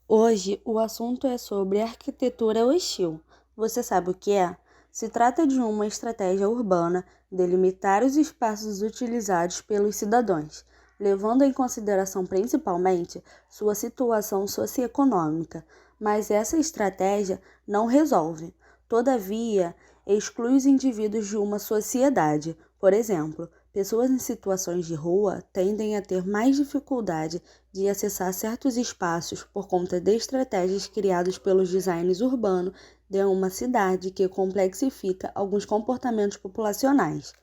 Hoje o assunto é sobre arquitetura hostil. Você sabe o que é? Se trata de uma estratégia urbana delimitar os espaços utilizados pelos cidadãos, levando em consideração principalmente sua situação socioeconômica. Mas essa estratégia não resolve. Todavia, exclui os indivíduos de uma sociedade. Por exemplo, pessoas em situações de rua tendem a ter mais dificuldade de acessar certos espaços por conta de estratégias criadas pelos designers urbanos de uma cidade que complexifica alguns comportamentos populacionais.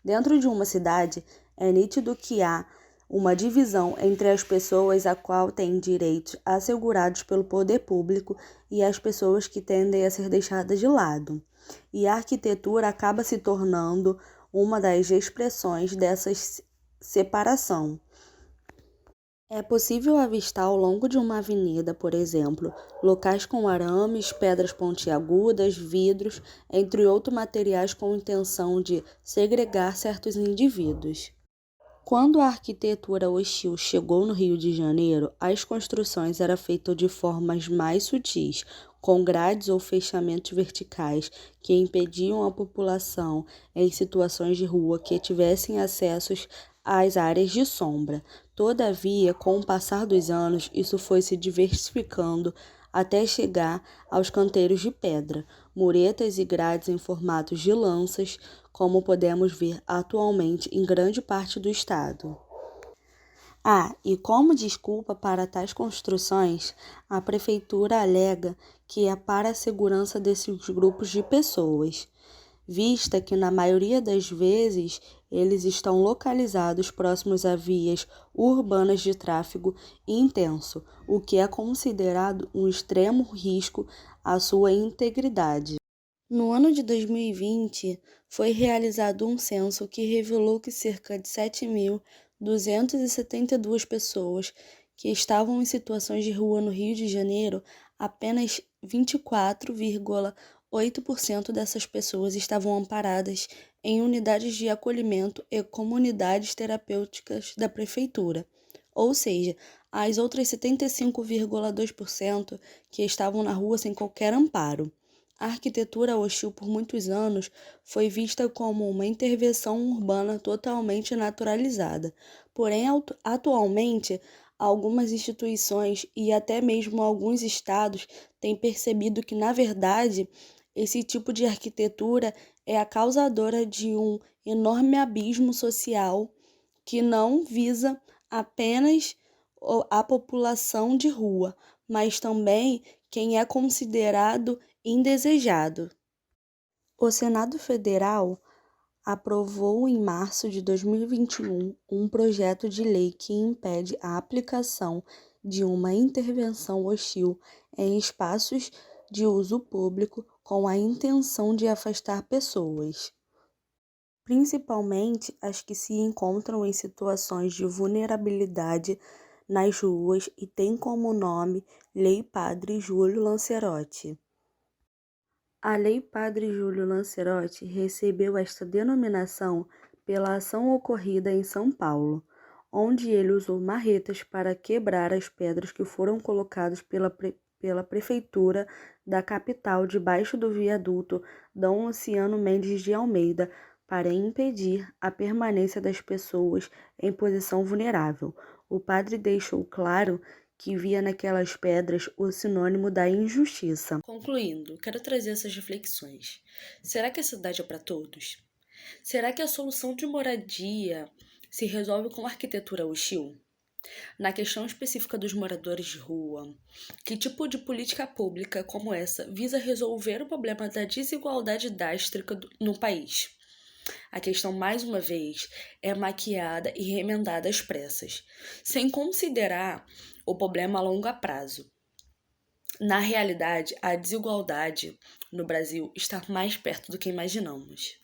Dentro de uma cidade, é nítido que há uma divisão entre as pessoas a qual têm direitos assegurados pelo poder público e as pessoas que tendem a ser deixadas de lado. E a arquitetura acaba se tornando uma das expressões dessa separação. É possível avistar ao longo de uma avenida, por exemplo, locais com arames, pedras pontiagudas, vidros, entre outros materiais com intenção de segregar certos indivíduos. Quando a arquitetura hostil chegou no Rio de Janeiro, as construções eram feitas de formas mais sutis, com grades ou fechamentos verticais que impediam a população em situações de rua que tivessem acessos às áreas de sombra. Todavia, com o passar dos anos, isso foi se diversificando até chegar aos canteiros de pedra, muretas e grades em formatos de lanças, como podemos ver atualmente em grande parte do estado. E como desculpa para tais construções, a prefeitura alega que é para a segurança desses grupos de pessoas, vista que na maioria das vezes eles estão localizados próximos a vias urbanas de tráfego intenso, o que é considerado um extremo risco à sua integridade. No ano de 2020, foi realizado um censo que revelou que cerca de 7.272 pessoas que estavam em situações de rua no Rio de Janeiro, apenas 24,8% dessas pessoas estavam amparadas em unidades de acolhimento e comunidades terapêuticas da prefeitura. Ou seja, as outras 75,2% que estavam na rua sem qualquer amparo. A arquitetura hostil por muitos anos foi vista como uma intervenção urbana totalmente naturalizada. Porém, atualmente, algumas instituições e até mesmo alguns estados têm percebido que, na verdade, esse tipo de arquitetura é a causadora de um enorme abismo social que não visa apenas a população de rua, mas também quem é considerado indesejado. O Senado Federal aprovou em março de 2021 um projeto de lei que impede a aplicação de uma intervenção hostil em espaços de uso público com a intenção de afastar pessoas, principalmente as que se encontram em situações de vulnerabilidade nas ruas e tem como nome Lei Padre Júlio Lancerotti. A Lei Padre Júlio Lancerotti recebeu esta denominação pela ação ocorrida em São Paulo, onde ele usou marretas para quebrar as pedras que foram colocadas pela prefeitura da capital debaixo do viaduto Dom Luciano Mendes de Almeida para impedir a permanência das pessoas em posição vulnerável. O padre deixou claro que via naquelas pedras o sinônimo da injustiça. Concluindo, quero trazer essas reflexões. Será que a cidade é para todos? Será que a solução de moradia se resolve com arquitetura hostil? Na questão específica dos moradores de rua, que tipo de política pública como essa visa resolver o problema da desigualdade drástica no país? A questão, mais uma vez, é maquiada e remendada às pressas, sem considerar o problema a longo prazo. Na realidade, a desigualdade no Brasil está mais perto do que imaginamos.